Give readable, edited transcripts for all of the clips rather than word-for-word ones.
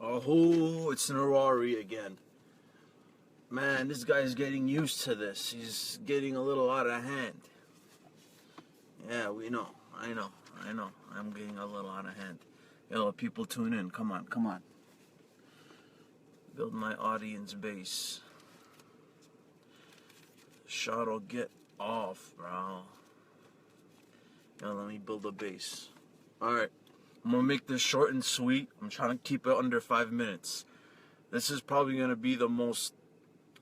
Oh, it's Nerari again. Man, this guy's getting used to this. He's getting a little out of hand. Yeah, we know. I know. I'm getting a little out of hand. Yo, people tune in. Come on. Build my audience base. Shot'll get off, bro. Yo, let me build a base. Alright. I'm gonna make this short and sweet. I'm trying to keep it under 5 minutes. This is probably gonna be the most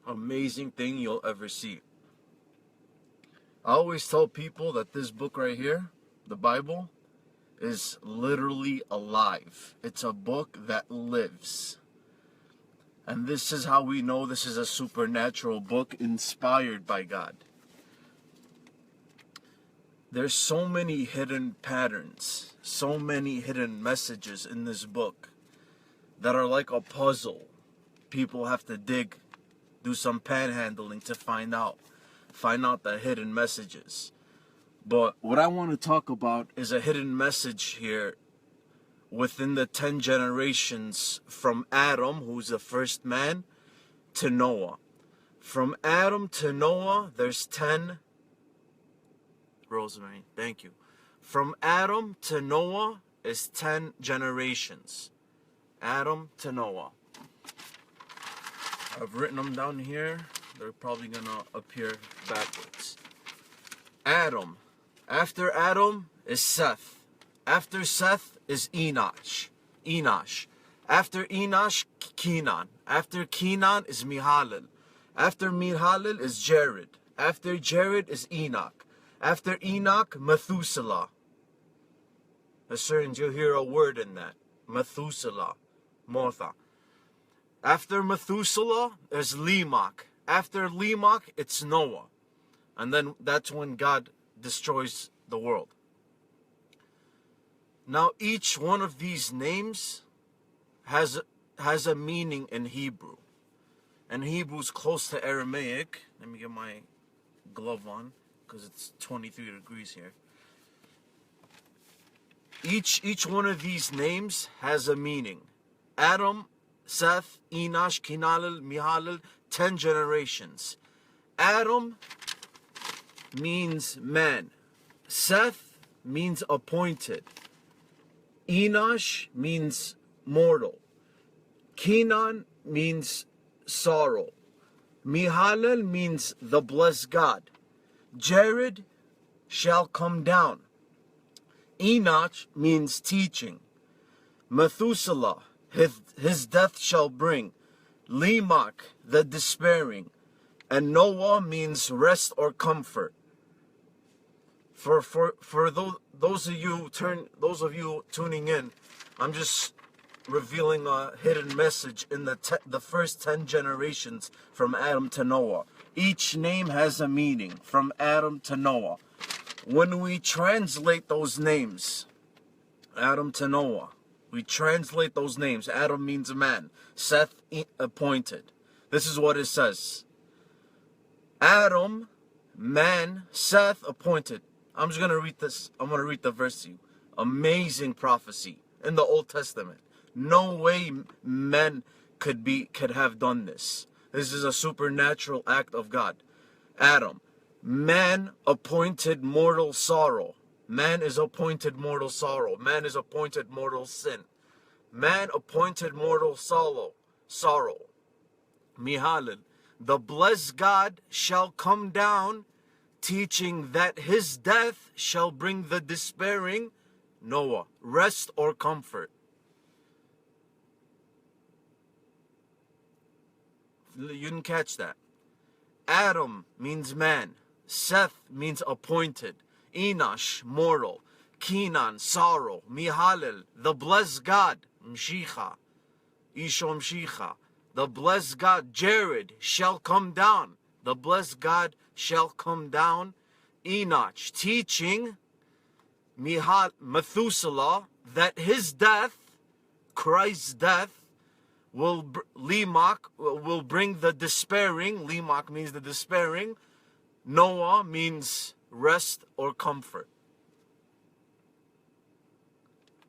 amazing thing you'll ever see. I always tell people that this book right here, the Bible, is literally alive. It's a book that lives. And this is how we know this is a supernatural book inspired by God. There's so many hidden patterns, so many hidden messages in this book that are like a puzzle. People have to dig, do some panhandling to find out the hidden messages. But what I want to talk about is a hidden message here within the 10 generations from Adam, who's the first man, to Noah. From Adam to Noah, there's 10. Rosemary, thank you. From Adam to Noah is 10 generations. Adam to Noah. I've written them down here. They're probably gonna appear backwards. Adam. After Adam is Seth. After Seth is Enosh. After Enosh, Kenan. After Kenan is Mihalel. After Mihalel is Jared. After Jared is Enoch. After Enoch, Methuselah. A certain, you'll hear a word in that. Methuselah. Motha. After Methuselah, there's Lamech. After Lamech, it's Noah. And then that's when God destroys the world. Now, each one of these names has a meaning in Hebrew. And Hebrew's close to Aramaic. Let me get my glove on, because it's 23 degrees here. Each one of these names has a meaning. Adam, Seth, Enosh, Kenan, Mihalel, 10 generations. Adam means man. Seth means appointed. Enosh means mortal. Kenan means sorrow. Mihalel means the blessed God. Jared shall come down. Enoch means teaching. Methuselah, his death shall bring. Lamech, the despairing. And Noah means rest or comfort. For those of you tuning in, I'm just revealing a hidden message in the first 10 generations from Adam to Noah. Each name has a meaning from Adam to Noah. When we translate those names, Adam to Noah, we translate those names. Adam means man. Seth, appointed. This is what it says. Adam, man. Seth, appointed. I'm just going to read this. I'm going to read the verse to you. Amazing prophecy in the Old Testament. No way men could have done this. This is a supernatural act of God. Adam, man appointed mortal sorrow. Man is appointed mortal sorrow. Man is appointed mortal sin. Man appointed mortal sorrow. Mihalel, the blessed God shall come down, teaching that his death shall bring the despairing, Noah, rest or comfort. You didn't catch that. Adam means man. Seth means appointed. Enosh, mortal. Kenan, sorrow. Mihalel, the blessed God. Mshicha. Isho Mshicha. The blessed God. Jared shall come down. The blessed God shall come down. Enoch, teaching Methuselah that his death, Christ's death, Lamech will bring the despairing. Lamech means the despairing. Noah means rest or comfort.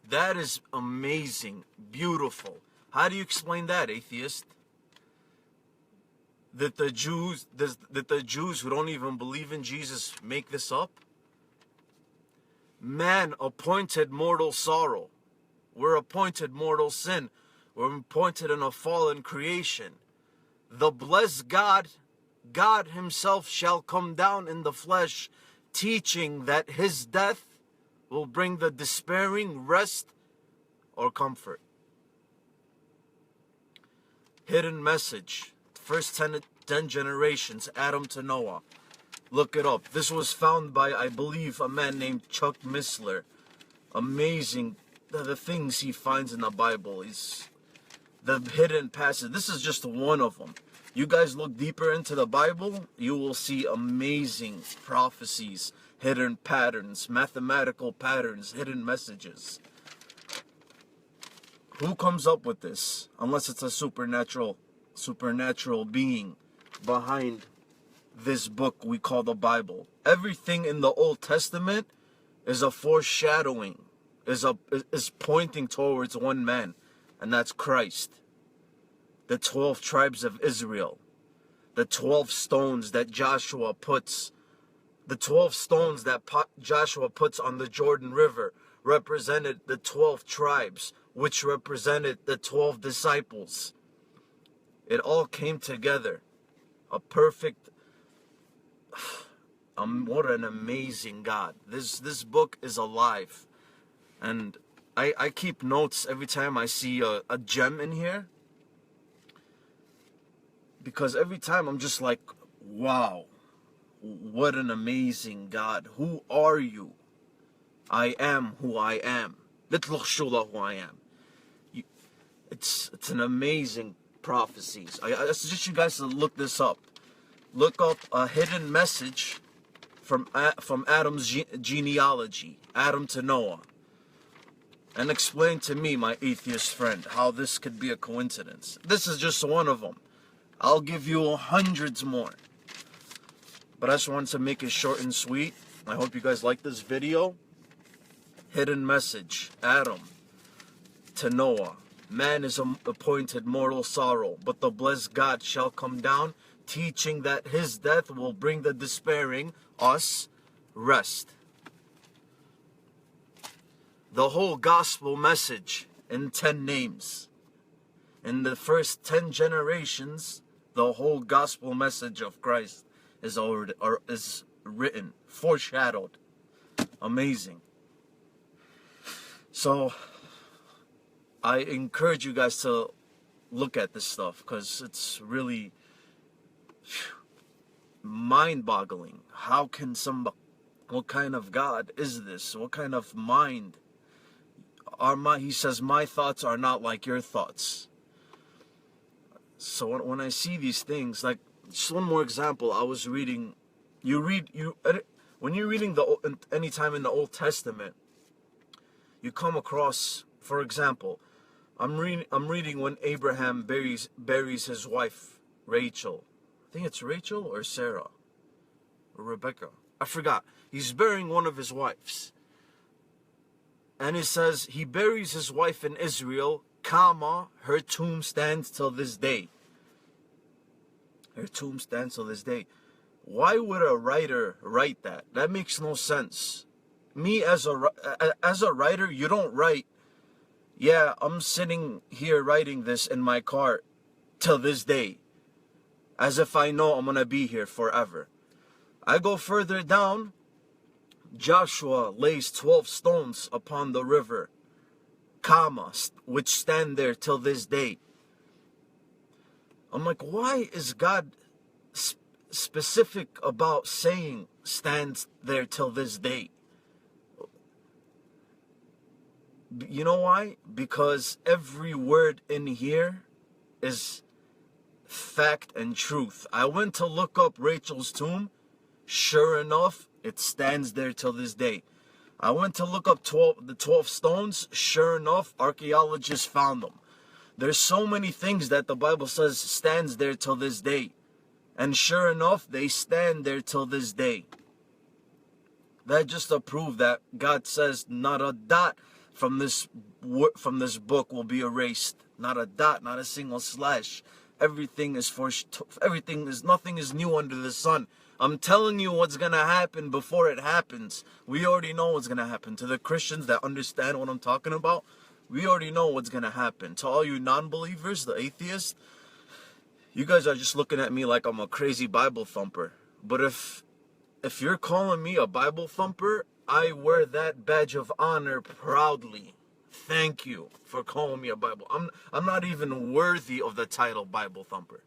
That is amazing, beautiful. How do you explain that, atheist? That the Jews who don't even believe in Jesus make this up? Man appointed mortal sorrow. We're appointed mortal sin. We're appointed in a fallen creation. The blessed God himself shall come down in the flesh, teaching that his death will bring the despairing rest or comfort. Hidden message. First 10 generations, Adam to Noah. Look it up. This was found by, I believe, a man named Chuck Missler. Amazing. The things he finds in the Bible is the hidden passage. This is just one of them. You guys look deeper into the Bible, you will see amazing prophecies, hidden patterns, mathematical patterns, hidden messages. Who comes up with this? Unless it's a supernatural being behind this book we call the Bible. Everything in the Old Testament is a foreshadowing, is pointing towards one man, and that's Christ. The 12 tribes of Israel, the 12 stones that Joshua puts, Joshua puts on the Jordan River represented the 12 tribes, which represented the 12 disciples. It all came together. A perfect, what an amazing God. This book is alive. And I keep notes every time I see a gem in here. Because every time I'm just like, wow, what an amazing God. Who are you? I am who I am. Who I am. It's an amazing prophecies. I suggest you guys to look this up. Look up a hidden message from Adam's genealogy, Adam to Noah. And explain to me, my atheist friend, how this could be a coincidence. This is just one of them. I'll give you hundreds more. But I just wanted to make it short and sweet. I hope you guys like this video. Hidden message. Adam to Noah. Man is appointed mortal sorrow, but the blessed God shall come down, teaching that his death will bring the despairing, us, rest. The whole gospel message in 10 names. In the first 10 generations, the whole gospel message of Christ is written, foreshadowed. Amazing. So, I encourage you guys to look at this stuff because it's really mind-boggling. How can what kind of God is this? What kind of mind? He says, my thoughts are not like your thoughts. So when I see these things, like just one more example, I was reading. When you're reading anytime in the Old Testament, you come across, for example, I'm reading when Abraham buries his wife Rachel. I think it's Rachel or Sarah or Rebecca. I forgot. He's burying one of his wives. And it says he buries his wife in Israel, comma, her tomb stands till this day. Her tomb stands till this day. Why would a writer write that? That makes no sense. Me as a writer, you don't write, yeah, I'm sitting here writing this in my car till this day, as if I know I'm going to be here forever. I go further down. Joshua lays 12 stones upon the river, comma, which stand there till this day. I'm like, why is God specific about saying stands there till this day? You know why? Because every word in here is fact and truth. I went to look up Rachel's tomb. Sure enough, it stands there till this day. I went to look up the 12 stones. Sure enough, archaeologists found them. There's so many things that the Bible says stands there till this day. And sure enough, they stand there till this day. That just to prove that God says not a dot from this book will be erased. Not a dot, not a single slash. Nothing is new under the sun. I'm telling you what's going to happen before it happens. We already know what's going to happen. To the Christians that understand what I'm talking about, we already know what's going to happen. To all you non-believers, the atheists, you guys are just looking at me like I'm a crazy Bible thumper. But if you're calling me a Bible thumper, I wear that badge of honor proudly. Thank you for calling me a Bible. I'm not even worthy of the title Bible thumper.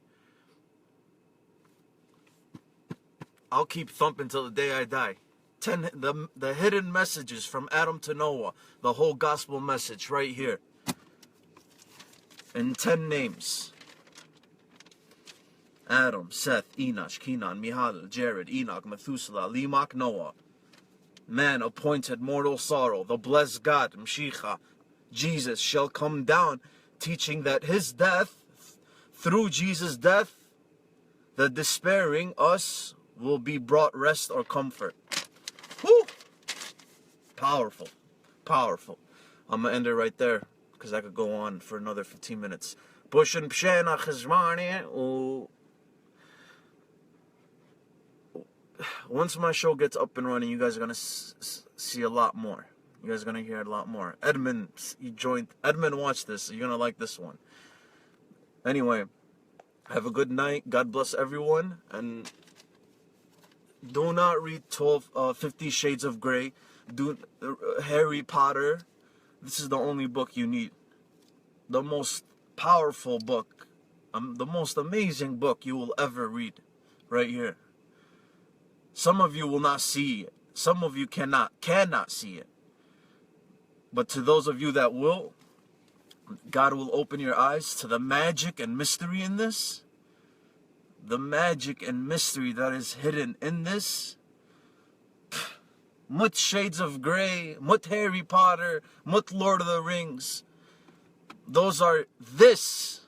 I'll keep thumping till the day I die. The hidden messages from Adam to Noah, the whole gospel message right here. In 10 names. Adam, Seth, Enosh, Kenan, Mihalel, Jared, Enoch, Methuselah, Lamech, Noah. Man appointed mortal sorrow, the blessed God, Mashiach, Jesus, shall come down, teaching that his death, through Jesus' death, the despairing us will be brought rest or comfort. Whew! Powerful. Powerful. I'm going to end it right there, because I could go on for another 15 minutes. Bushin pshena chizmani. Once my show gets up and running, you guys are going to see a lot more. You guys are going to hear a lot more. Edmund, watch this. You're going to like this one. Anyway, have a good night. God bless everyone. And do not read 50 Shades of Grey. Harry Potter. This is the only book you need. The most powerful book. The most amazing book you will ever read. Right here. Some of you will not see it. Some of you cannot see it. But to those of you that will, God will open your eyes to the magic and mystery in this. The magic and mystery that is hidden in this. Mut Shades of Grey, mut Harry Potter, mut Lord of the Rings. Those are this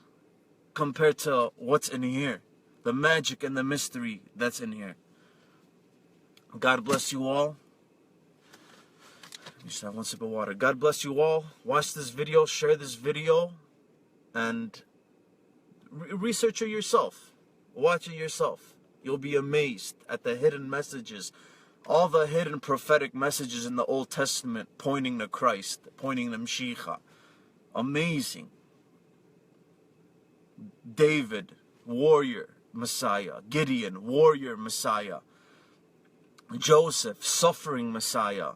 compared to what's in here. The magic and the mystery that's in here. God bless you all. Just have one sip of water. God bless you all. Watch this video, share this video, and research it yourself. Watch it yourself. You'll be amazed at the hidden messages, all the hidden prophetic messages in the Old Testament pointing to Christ, pointing to Mashiach. Amazing. David, warrior, Messiah. Gideon, warrior, Messiah. Joseph, suffering Messiah.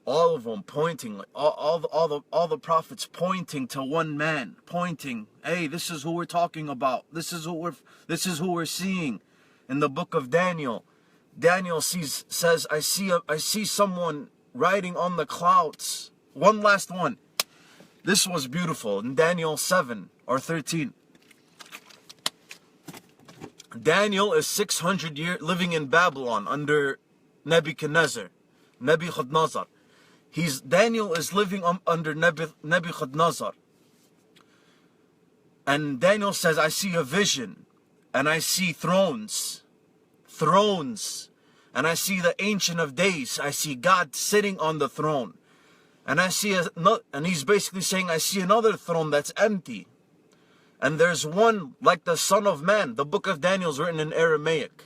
All of them pointing, all the prophets pointing to one man, pointing, hey, this is who we're talking about. This is who we're seeing. In the book of Daniel, Daniel says, I see someone riding on the clouds. One last one. This was beautiful in Daniel 7 or 13. Daniel is 600 years living in Babylon under Nebuchadnezzar. Daniel is living under Nebuchadnezzar. And Daniel says, I see a vision, and I see thrones, and I see the Ancient of Days. I see God sitting on the throne. And and he's basically saying, I see another throne that's empty. And there's one like the Son of Man. The book of Daniel is written in Aramaic.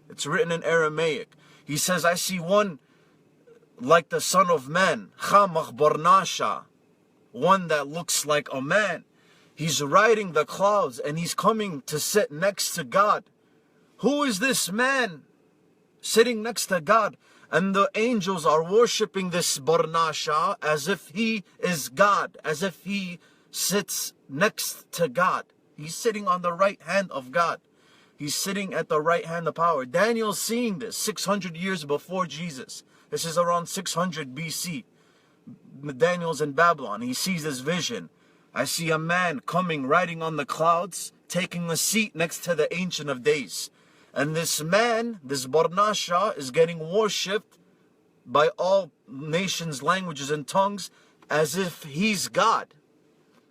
It's written in Aramaic. He says, I see one like the Son of Man. Chamach Barnasha. One that looks like a man. He's riding the clouds and he's coming to sit next to God. Who is this man sitting next to God? And the angels are worshipping this Barnasha as if he is God. As if he sits next to God. He's sitting on the right hand of God. He's sitting at the right hand of power. Daniel's seeing this 600 years before Jesus. This is around 600 BC. Daniel's in Babylon. He sees this vision. I see a man coming, riding on the clouds, taking a seat next to the Ancient of Days. And this man, this Barnasha, is getting worshipped by all nations, languages, and tongues as if he's God.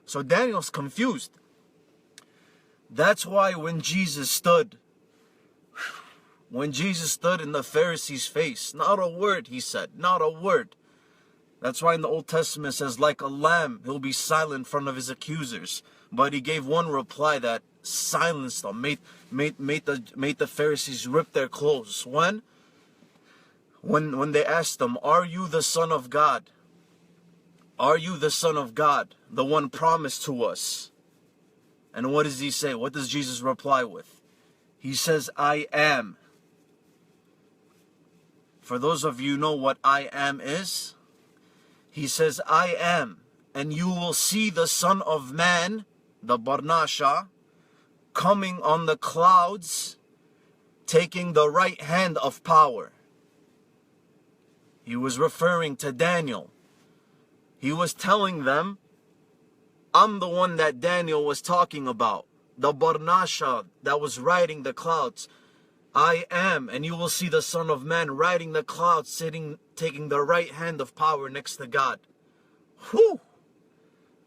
So Daniel's confused. That's why when Jesus stood in the Pharisees' face, not a word he said, not a word. That's why in the Old Testament it says, like a lamb, he'll be silent in front of his accusers. But he gave one reply that silenced them, made the Pharisees rip their clothes. When they asked him, are you the Son of God? Are you the Son of God, the one promised to us? And what does he say? What does Jesus reply with? He says, I am. For those of you who know what I am is, he says, I am, and you will see the Son of Man, the Barnasha, coming on the clouds, taking the right hand of power. He was referring to Daniel. He was telling them, I'm the one that Daniel was talking about, the Barnasha that was riding the clouds. I am, and you will see the Son of Man riding the clouds, taking the right hand of power next to God. Whew!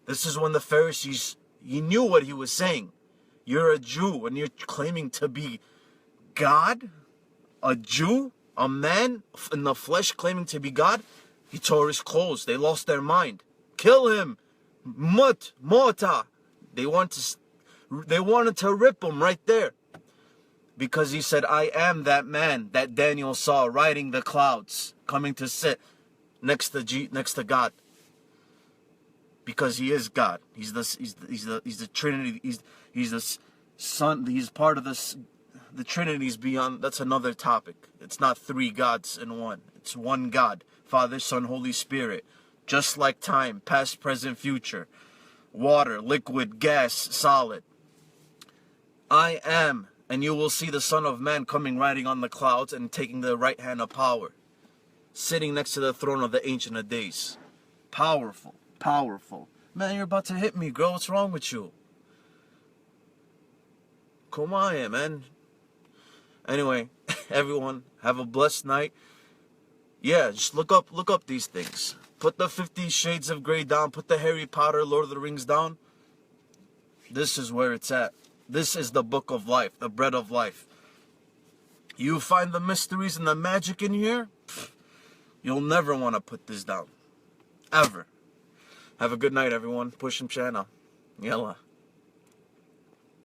This is when the Pharisees, he knew what he was saying. You're a Jew and you're claiming to be God? A Jew? A man in the flesh claiming to be God? He tore his clothes. They lost their mind. Kill him! Mota! They wanted to rip him right there. Because he said, I am that man that Daniel saw riding the clouds, coming to sit next to God. Because he is God. He's the Trinity. He's the Son. He's part of the Trinity's beyond. That's another topic. It's not three gods in one. It's one God, Father, Son, Holy Spirit. Just like time, past, present, future. Water, liquid, gas, solid. I am. And you will see the Son of Man coming riding on the clouds and taking the right hand of power. Sitting next to the throne of the Ancient of Days. Powerful. Powerful. Man, you're about to hit me, girl. What's wrong with you? Come on, man. Anyway, everyone, have a blessed night. Yeah, just look up these things. Put the 50 Shades of Grey down. Put the Harry Potter, Lord of the Rings down. This is where it's at. This is the book of life, the bread of life. You find the mysteries and the magic in here, you'll never want to put this down. Ever. Have a good night, everyone. Push him channel. Yalla.